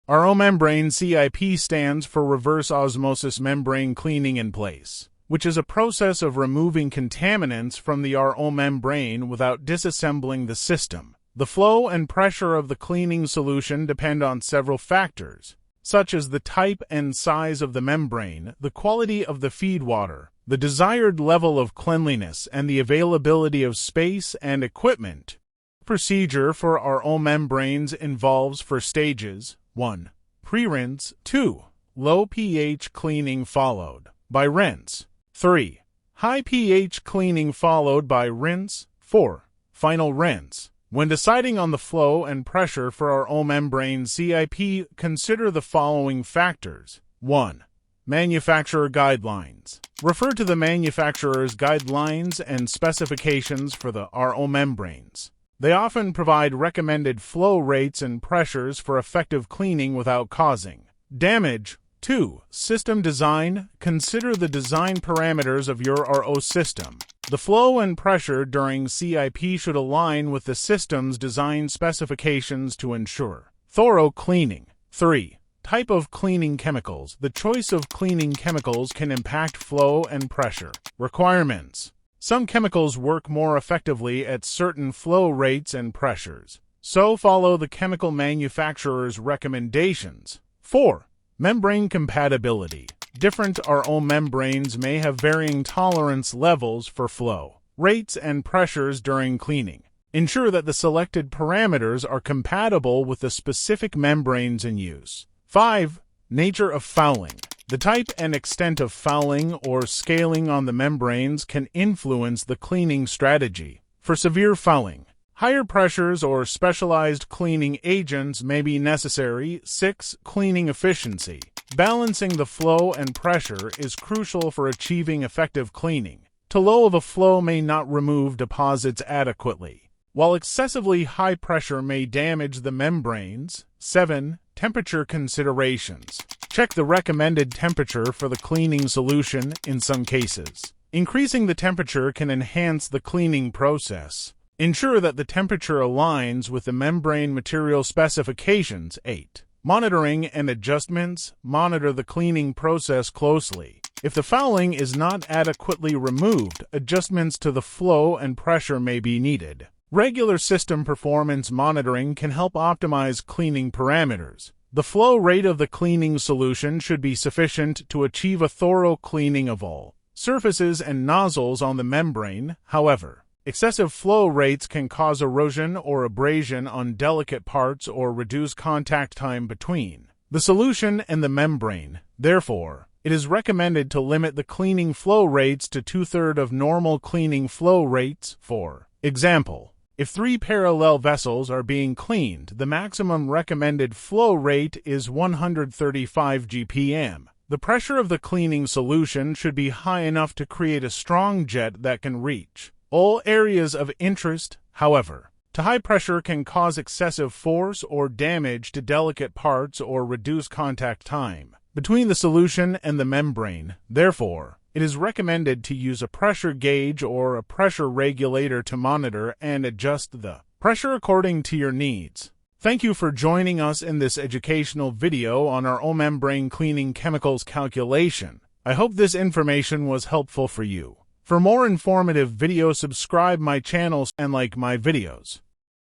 RO membrane CIP stands for reverse osmosis membrane cleaning in place, which is a process of removing contaminants from the RO membrane without disassembling the system. The flow and pressure of the cleaning solution depend on several factors, such as the type and size of the membrane, the quality of the feed water, the desired level of cleanliness, and the availability of space and equipment. Procedure for RO membranes involves 4 stages. 1. Pre-rinse. 2. Low pH cleaning followed by rinse. 3. High pH cleaning followed by rinse. 4. Final rinse. When deciding on the flow and pressure for RO membrane CIP, consider the following factors. 1. Manufacturer guidelines. Refer to the manufacturer's guidelines and specifications for the RO membranes. They often provide recommended flow rates and pressures for effective cleaning without causing damage. 2. System design. Consider the design parameters of your RO system. The flow and pressure during CIP should align with the system's design specifications to ensure thorough cleaning. 3. Type of cleaning chemicals. The choice of cleaning chemicals can impact flow and pressure requirements. Some chemicals work more effectively at certain flow rates and pressures, so follow the chemical manufacturer's recommendations. 4. Membrane compatibility. Different RO membranes may have varying tolerance levels for flow rates and pressures during cleaning. Ensure that the selected parameters are compatible with the specific membranes in use. 5. Nature of fouling. The type and extent of fouling or scaling on the membranes can influence the cleaning strategy. For severe fouling, higher pressures or specialized cleaning agents may be necessary. 6. Cleaning efficiency. Balancing the flow and pressure is crucial for achieving effective cleaning. Too low of a flow may not remove deposits adequately, while excessively high pressure may damage the membranes. 7. Temperature considerations. Check the recommended temperature for the cleaning solution in some cases. Increasing the temperature can enhance the cleaning process. Ensure that the temperature aligns with the membrane material specifications. 8. Monitoring and adjustments. Monitor the cleaning process closely. If the fouling is not adequately removed, adjustments to the flow and pressure may be needed. Regular system performance monitoring can help optimize cleaning parameters. The flow rate of the cleaning solution should be sufficient to achieve a thorough cleaning of all surfaces and nozzles on the membrane. However, excessive flow rates can cause erosion or abrasion on delicate parts or reduce contact time between the solution and the membrane. Therefore, it is recommended to limit the cleaning flow rates to 2/3 of normal cleaning flow rates. For example, if 3 parallel vessels are being cleaned, the maximum recommended flow rate is 135 GPM. The pressure of the cleaning solution should be high enough to create a strong jet that can reach all areas of interest. However, too high pressure can cause excessive force or damage to delicate parts or reduce contact time between the solution and the membrane. Therefore, it is recommended to use a pressure gauge or a pressure regulator to monitor and adjust the pressure according to your needs. Thank you for joining us in this educational video on our RO membrane cleaning chemicals calculation. I hope this information was helpful for you. For more informative videos, subscribe my channel and like my videos.